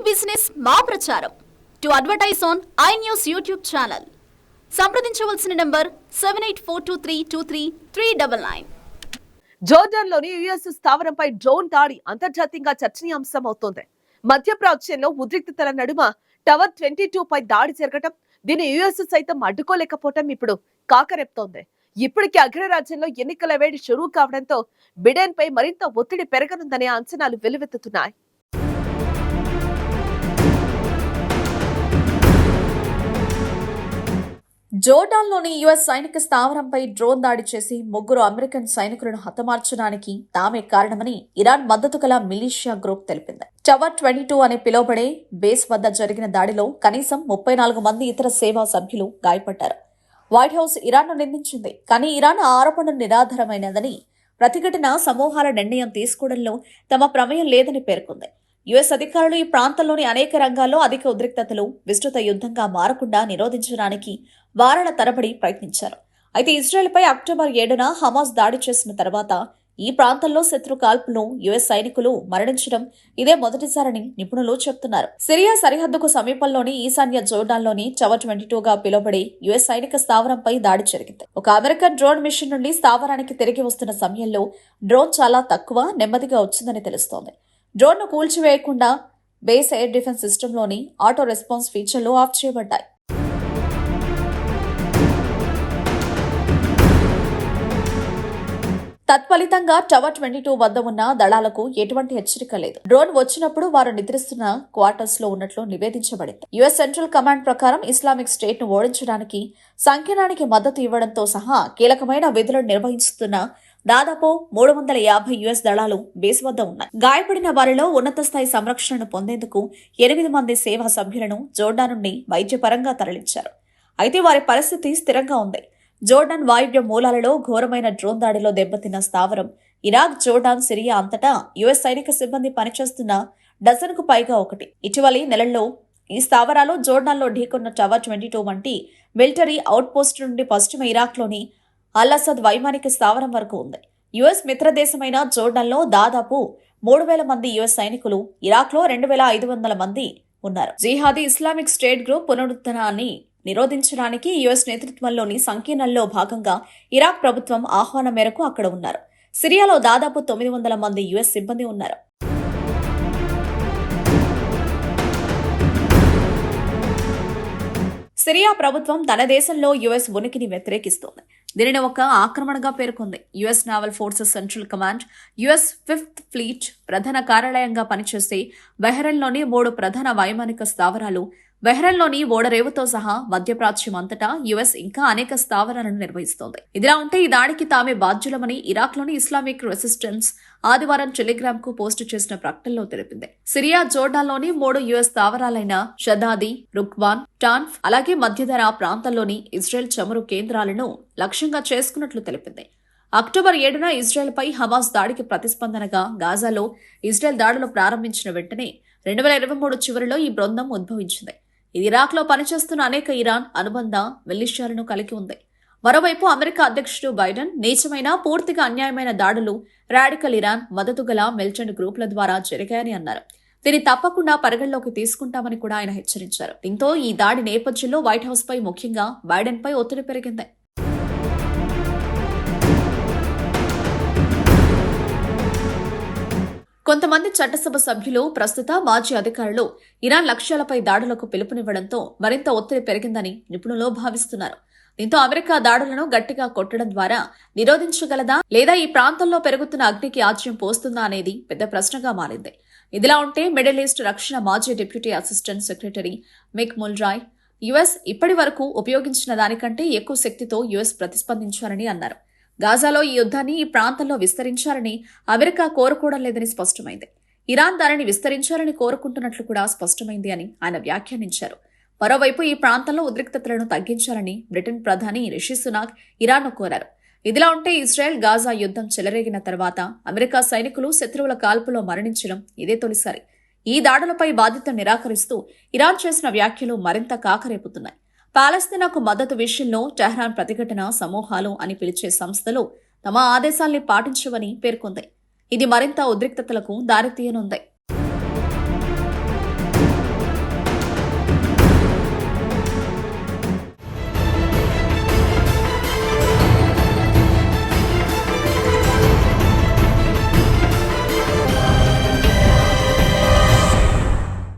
Business మా ప్రచారం. To advertise on I news YouTube channel సంప్రదించవలసిన నంబర్ 7842323399. జోర్డాన్లోని యుఎస్ స్థావరంపై డ్రోన్ దాడి అంతర్జాతీయంగా చర్చనీయాంశం అవుతోంది. మధ్యప్రాచ్యంలో ఉద్రిక్తతల నడుమ టవర్ 22 పై దాడి జరగటం, దీన్ని యుఎస్ సైతం అడ్డుకోలేకపోవటం ఇప్పుడు కాకరేపుతోంది. ఇప్పటికీ అగ్రరాజ్యంలో ఎన్నికల వేడి షురూ కావడంతో బిడెన్ పై మరింత ఒత్తిడి పెరగనుందనే అంచనాలు వెల్లువెత్తుతున్నాయి. జోర్డాన్లోని యుఎస్ సైనిక స్థావరంపై డ్రోన్ దాడి చేసి 3 అమెరికన్ సైనికులను హతమార్చడానికి తామే కారణమని ఇరాన్ మద్దతు గల మిలీషియా గ్రూప్ తెలిపింది. టవర్ 22 అని పిలువబడే బేస్ వద్ద జరిగిన దాడిలో కనీసం 34 మంది ఇతర సేవా సభ్యులు గాయపడ్డారు. వైట్ హౌస్ ఇరాన్ను నిందించింది. కానీ ఇరాన్ ఆ ఆరోపణ నిరాధారమైనదని, ప్రతిఘటన సమూహాల నిర్ణయం తీసుకోవడంలో తమ ప్రమేయం లేదని పేర్కొంది. యుఎస్ అధికారులు ఈ ప్రాంతంలోని అనేక రంగాల్లో అధిక ఉద్రిక్తతలు విస్తృత యుద్ధంగా మారకుండా నిరోధించడానికి వారాల తరబడి ప్రయత్నించారు. అయితే ఇజ్రాయెల్పై అక్టోబర్ 7న హమాస్ దాడి చేసిన తర్వాత ఈ ప్రాంతంలో శత్రు కాల్పులో యుఎస్ సైనికులు మరణించడం ఇదే మొదటిసారని నిపుణులు చెబుతున్నారు. సిరియా సరిహద్దుకు సమీపంలోని ఈశాన్య జోర్డాన్లోని టవర్ 22గా పిలువబడే యుఎస్ సైనిక స్థావరంపై దాడి జరిగింది. ఒక అమెరికన్ డ్రోన్ మిషన్ నుండి స్థావరానికి తిరిగి వస్తున్న సమయంలో డ్రోన్ చాలా తక్కువ నెమ్మదిగా వచ్చిందని తెలుస్తోంది. డ్రోన్ను కూల్చివేయకుండా బేస్ ఎయిర్ డిఫెన్స్ సిస్టంలోని ఆటో రెస్పాన్స్ ఫీచర్లు ఆఫ్ చేయబడ్డాయి. తత్ఫలితంగా టవర్ 22 వద్ద ఉన్న దళాలకు ఎటువంటి హెచ్చరిక లేదు. డ్రోన్ వచ్చినప్పుడు వారు నిద్రిస్తున్న క్వార్టర్స్ లో ఉన్నట్లు నివేదించబడింది. యుఎస్ సెంట్రల్ కమాండ్ ప్రకారం ఇస్లామిక్ స్టేట్ ను ఓడించడానికి సంకీర్ణానికి మద్దతు ఇవ్వడంతో సహా కీలకమైన విధులను నిర్వహిస్తున్న దాదాపు 350 యుఎస్ దళాలు బేస్ వద్ద ఉన్నాయి. గాయపడిన వారిలో ఉన్నత స్థాయి సంరక్షణను పొందేందుకు 8 మంది సేవా సభ్యులను జోర్డాన్ నుండి వైద్యపరంగా తరలించారు. అయితే వారి పరిస్థితి స్థిరంగా ఉంది. జోర్డాన్ వాయువ్య మూలాలలో ఘోరమైన డ్రోన్ దాడిలో దెబ్బతిన్న స్థావరం ఇరాక్, జోర్డాన్, సిరియా అంతటా యుఎస్ సైనిక సిబ్బంది పనిచేస్తున్న డజన్కు పైగా ఒకటి. ఇటీవలి నెలల్లో ఈ స్థావరాలు జోర్డాన్లో ఢీకొన్న టవర్ 22 వంటి మిలిటరీ అవుట్పోస్ట్ నుండి పశ్చిమ ఇరాక్లోని అల్ అసద్ వైమానిక స్థావరం వరకు ఉంది. యుఎస్ మిత్రదేశమైన జోర్డాన్లో దాదాపు 3000 మంది యుఎస్ సైనికులు, ఇరాక్లో 2500 మంది ఉన్నారు. జిహాదీ ఇస్లామిక్ స్టేట్ గ్రూప్ పునరుద్ధరణాన్ని నిరోధించడానికి యుఎస్ నేతృత్వంలోని సంకీర్ణంలో భాగంగా ఇరాక్ ప్రభుత్వం ఆహ్వానం మేరకు అక్కడ ఉన్నారు. సిరియాలో దాదాపు 900 మంది యుఎస్ సిబ్బంది ఉన్నారు. సిరియా ప్రభుత్వం తన దేశంలో యుఎస్ ఉనికిని వ్యతిరేకిస్తోంది. దీనిని ఒక ఆక్రమణగా పేర్కొంది. US naval forces central command, US 5th fleet ప్రధాన కార్యాలయంగా పనిచేసే బహ్రెయిన్లోని 3 ప్రధాన వైమానిక స్థావరాలు, బహ్రెయిన్లోని ఓడరేవుతో సహా మధ్యప్రాచ్యం అంతటా యుఎస్ ఇంకా అనేక స్థావరాలను నిర్వహిస్తోంది. ఇదిలా ఉంటే ఈ దాడికి తామే బాధ్యులమని ఇరాక్లోని ఇస్లామిక్ రెసిస్టెన్స్ ఆదివారం టెలిగ్రామ్ కు పోస్టు చేసిన ప్రకటనలో తెలిపింది. సిరియా, జోర్డాన్లోని 3 యుఎస్ స్థావరాలైన షదాది, రుక్వాన్, టాన్ఫ్ అలాగే మధ్యధర ప్రాంతంలోని ఇజ్రాయెల్ చమురు కేంద్రాలను లక్ష్యంగా చేసుకున్నట్లు తెలిపింది. అక్టోబర్ 7న ఇజ్రాయెల్పై హమాస్ దాడికి ప్రతిస్పందనగా గాజాలో ఇజ్రాయెల్ దాడులు ప్రారంభించిన వెంటనే 2023 చివరిలో ఈ బృందం ఉద్భవించింది. ఇది ఇరాక్లో పనిచేస్తున్న అనేక ఇరాన్ అనుబంధ మిలిషియాలను కలిగి ఉంది. మరోవైపు అమెరికా అధ్యక్షుడు బైడెన్ నీచమైన, పూర్తిగా అన్యాయమైన దాడులు రాడికల్ ఇరాన్ మద్దతు గల మిలిటెంట్ గ్రూపుల ద్వారా జరిగాయని అన్నారు. దీన్ని తప్పకుండా పరిగణలోకి తీసుకుంటామని కూడా ఆయన హెచ్చరించారు. దీంతో ఈ దాడి నేపథ్యంలో వైట్ హౌస్ పై, ముఖ్యంగా బైడెన్ పై ఒత్తిడి పెరిగింది. కొంతమంది చట్టసభ సభ్యులు, ప్రస్తుత మాజీ అధికారులు ఇరాన్ లక్ష్యాలపై దాడులకు పిలుపునివ్వడంతో మరింత ఒత్తిడి పెరిగిందని నిపుణులు భావిస్తున్నారు. దీంతో అమెరికా దాడులను గట్టిగా కొట్టడం ద్వారా నిరోధించగలదా, లేదా ఈ ప్రాంతంలో పెరుగుతున్న అగ్నికి ఆజ్యం పోస్తుందా అనేది పెద్ద ప్రశ్నగా మారింది. ఇదిలా ఉంటే మిడిల్ ఈస్ట్ రక్షణ మాజీ డిప్యూటీ అసిస్టెంట్ సెక్రటరీ మిక్ ముల్రాయ్ యుఎస్ ఇప్పటి వరకు ఉపయోగించిన దానికంటే ఎక్కువ శక్తితో యుఎస్ ప్రతిస్పందించారని అన్నారు. గాజాలో ఈ యుద్ధాన్ని ఈ ప్రాంతంలో విస్తరించాలని అమెరికా కోరుకోవడం లేదని స్పష్టమైంది. ఇరాన్ దానిని విస్తరించాలని కోరుకుంటున్నట్లు కూడా స్పష్టమైంది అని ఆయన వ్యాఖ్యానించారు. మరోవైపు ఈ ప్రాంతంలో ఉద్రిక్తతలను తగ్గించాలని బ్రిటన్ ప్రధాని రిషి సునాక్ ఇరాన్ను కోరారు. ఇదిలా ఉంటే ఇజ్రాయెల్ గాజా యుద్ధం చెలరేగిన తర్వాత అమెరికా సైనికులు శత్రువుల కాల్పులో మరణించడం ఇదే తొలిసారి. ఈ దాడులపై బాధ్యత నిరాకరిస్తూ ఇరాన్ చేసిన వ్యాఖ్యలు మరింత కాకరేపుతున్నాయి. పాలస్తీనాకు మద్దతు విషయంలో టెహ్రాన్ ప్రతిఘటన సమూహాలు అని పిలిచే సంస్థలు తమ ఆదేశాల్ని పాటించవని పేర్కొంది. ఇది మరింత ఉద్రిక్తతలకు దారితీయనుంది.